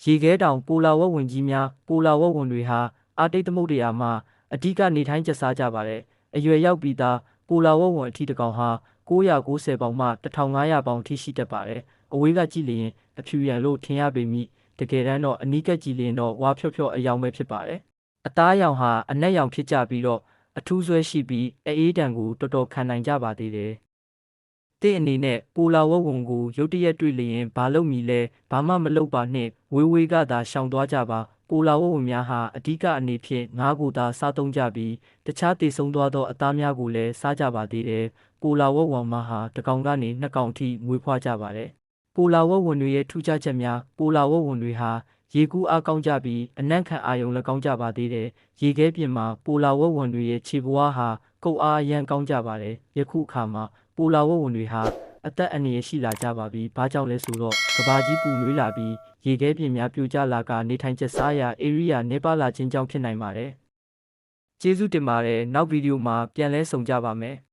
ရေခဲတောင်ပိုလာဝက်ဝင်ကြီးများပိုလာဝက်ဝင်တွေဟာအာတိတ်သမုဒ္ဒရာမှာအဓိကနေထိုင်ကျစားကြပါတယ်။အရွယ်ရောက်ပြီးသားပိုလာဝက်ဝင်အထီးတစ်ကောင်ဟာ990ပေါင်မှ1500ပေါင်ထိရှိတတ်ပါတယ်။အဝေးကကြည့်လျင်အဖြူရန်လို့ထင်ရပေမည်တကယ်တမ်းတော့အနီးကပ်ကြည့်လျင်တော့ဝါဖြော့ဖြော့အယောင်ပဲဖြစ်ပါတယ်။အသားရောင်ဟာအနက်ရောင်ဖြစ်ကြပြီးတော့အထူးဆွဲရှိပြီးအေးတံကိုတော်တော်ခံနိုင်ကြပါသေးတယ်။တဲ့အနေနဲ့ပိုလာဝက်ဝင်ကိုရုတ်တရက်တွေ့လျင်ဘာလုပ်မည်လဲဘာမှမလုပ်ပါနှင့်ဝေးဝေးကသာရှောင်သွားကြပါပိုလာဝက်ဝင်များဟာအဓိကအနေဖြင့်ငါးကိုသာစားသုံးကြပြီးတခြားတည်ဆုံးသွားသောအသားများကိုလည်းစားကြပါသေးတယ်ပိုလာဝက်ဝင်များဟာတစ်ကောင်ကနေနှစ်ကောင်ထိမွေးဖွားကြပါတယ်ပိုလာဝက်ဝင်တွေရဲ့ထူးခြားချက်များပိုလာဝက်ဝင်တွေဟာရေကူးအားကောင်းကြပြီးအနံ့ခံအာယုံလည်းကောင်းကြပါသေးတယ်ရေခဲပြင်မှာပိုလာဝက်ဝင်တွေရဲ့ခြေပွားဟာကုတ်အားအရန်ကောင်းကြပါတယ်ယခုအခါမှာပိုလာဝက်ဝင်တွေဟာအသက်အန္တရာယ်ရှိလာကြပါပြီ။ဘာကြောင့်လဲဆိုတော့ကဘာကြီးပူနွေးလာပြီးရေခဲပြင်များပြိုကျလာကနေထိုင်ကျစားရာဧရိယာနေပါလာခြင်းကြောင့်ဖြစ်နိုင်ပါတယ်။ကျေးဇူးတင်ပါတယ်။နောက်ဗီဒီယိုမှာပြန်လဲဆုံကြပါမယ်။